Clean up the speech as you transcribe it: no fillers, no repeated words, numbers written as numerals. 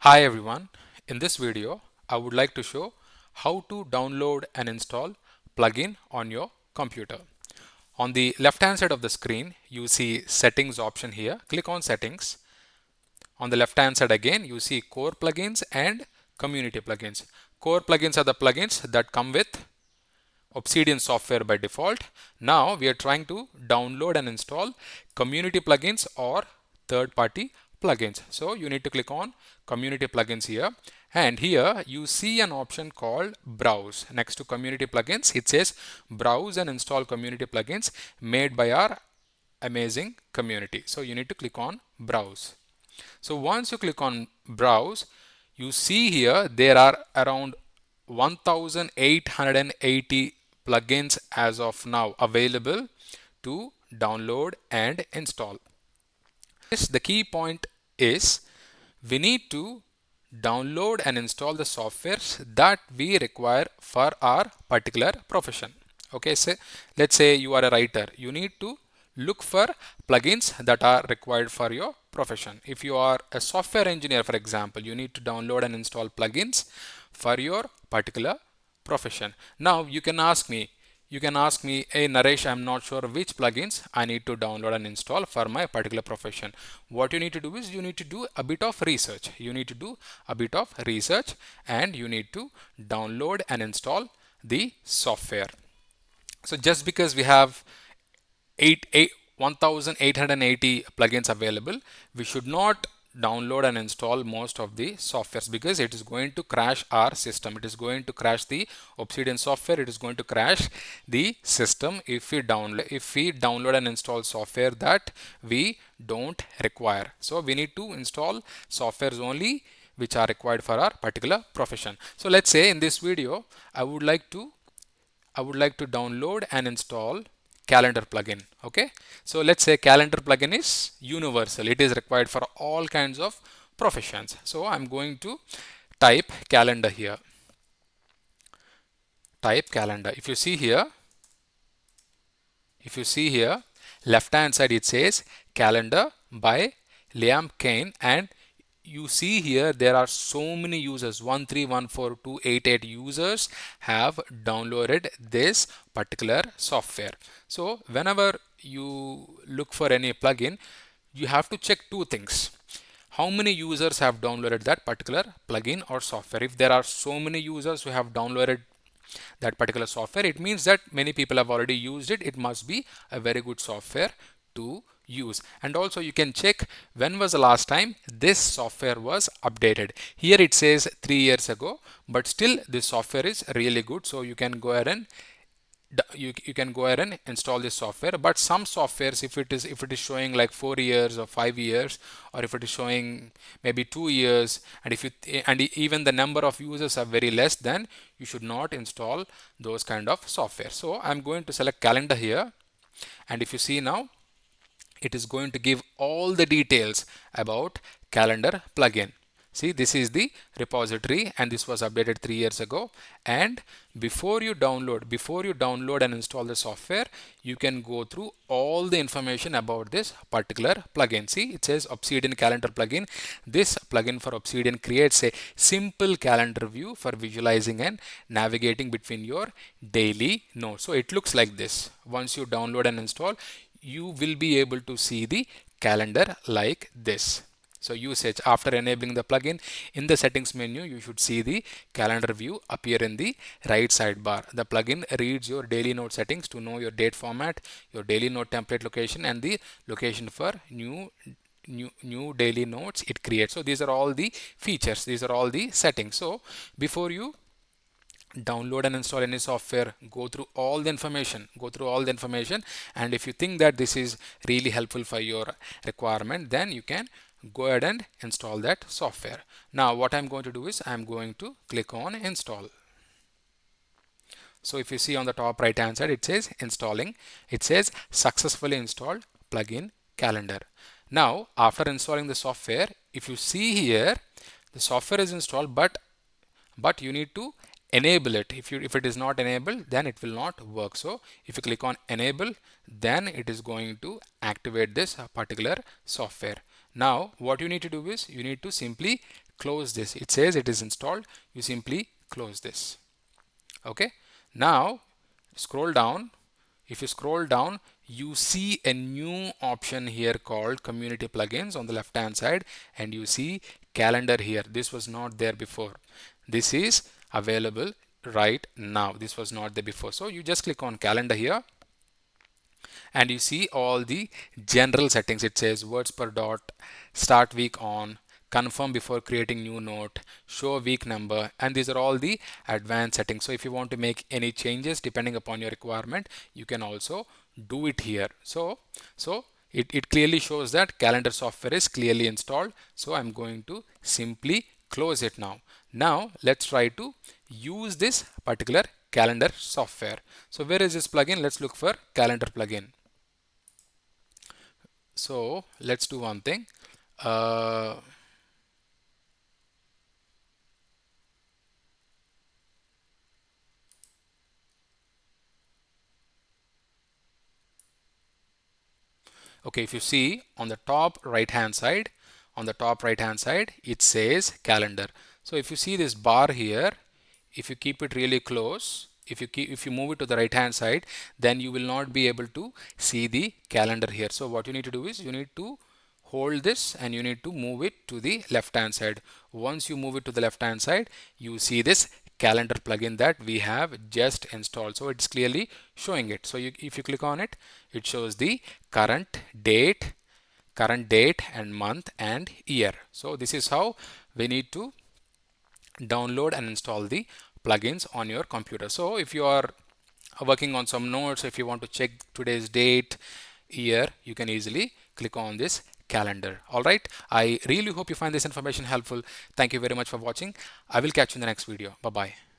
Hi everyone, in this video I would like to show how to download and install plugin on your computer. On the left hand side of the screen you see settings option here. Click on settings. On the left hand side again you see core plugins and community plugins. Core plugins are the plugins that come with Obsidian software by default. Now we are trying to download and install community plugins or third-party plugins. So you need to click on community plugins here, and here you see an option called browse. Next to community plugins it says browse and install community plugins made by our amazing community. So you need to click on browse. So once you click on browse, you see here there are around 1880 plugins as of now available to download and install. The key point is we need to download and install the softwares that we require for our particular profession. Okay, so let's say you are a writer, you need to look for plugins that are required for your profession. If you are a software engineer, for example, you need to download and install plugins for your particular profession. Now you can ask me, hey Naresh, I'm not sure which plugins I need to download and install for my particular profession. What you need to do is you need to do a bit of research. You need to do a bit of research and you need to download and install the software. So just because we have 1880 plugins available, we should not download and install most of the softwares because it is going to crash our system. It is going to crash the Obsidian software. It is going to crash the system if we download and install software that we don't require. So we need to install softwares only which are required for our particular profession. So let's say in this video I would like to download and install Calendar plugin. Okay, so let's say Calendar plugin is universal. It is required for all kinds of professions. So I'm going to type Calendar here. Type Calendar. If you see here, left hand side it says Calendar by Liam Kane, and you see here there are so many users, 1314288 users have downloaded this particular software. So whenever you look for any plugin, you have to check two things: how many users have downloaded that particular plugin or software. If there are so many users who have downloaded that particular software, it means that many people have already used it. It must be a very good software to use. And also you can check when was the last time this software was updated. Here it says 3 years ago, but still this software is really good. So you can go ahead and install this software. But some softwares, if it is showing like 4 years or 5 years, or if it is showing maybe 2 years, and even the number of users are very less, then you should not install those kind of software. So I'm going to select Calendar here, and if you see now, it is going to give all the details about Calendar plugin. See, this is the repository and this was updated 3 years ago. And before you download and install the software, you can go through all the information about this particular plugin. See, it says Obsidian Calendar plugin. This plugin for Obsidian creates a simple calendar view for visualizing and navigating between your daily notes. So it looks like this. Once you download and install, you will be able to see the calendar like this. So usage: after enabling the plugin, in the settings menu you should see the calendar view appear in the right sidebar. The plugin reads your daily note settings to know your date format, your daily note template location, and the location for new daily notes it creates. So these are all the features, these are all the settings. So before you download and install any software, go through all the information, and if you think that this is really helpful for your requirement, then you can go ahead and install that software. Now what I'm going to do is I'm going to click on install. So if you see on the top right hand side, it says installing. It says successfully installed plugin Calendar. Now after installing the software, if you see here, the software is installed, but you need to enable it. If it is not enabled, then it will not work. So if you click on enable, then it is going to activate this particular software. Now what you need to do is you need to simply close this. It says it is installed. You simply close this. Okay. Now scroll down. If you scroll down, you see a new option here called community plugins on the left hand side, and you see calendar here. This was not there before. This is available right now. This was not there before. So you just click on calendar here, and you see all the general settings. It says words per dot, start week on, confirm before creating new note, show week number, and these are all the advanced settings. So if you want to make any changes depending upon your requirement, you can also do it here. So it clearly shows that calendar software is clearly installed. So I'm going to simply close it now. Now let's try to use this particular calendar software. So where is this plugin? Let's look for calendar plugin. So let's do one thing. Uh, okay, if you see on the top right hand side, it says calendar. So if you see this bar here, if you keep it really close, if you move it to the right hand side, then you will not be able to see the calendar here. So what you need to do is you need to hold this and you need to move it to the left hand side. Once you move it to the left hand side, you see this calendar plugin that we have just installed. So it's clearly showing it. So if you click on it, it shows the current date and month and year. So this is how we need to download and install the plugins on your computer. So if you are working on some notes, if you want to check today's date, year, you can easily click on this calendar. All right, I really hope you find this information helpful. Thank you very much for watching. I will catch you in the next video. Bye bye.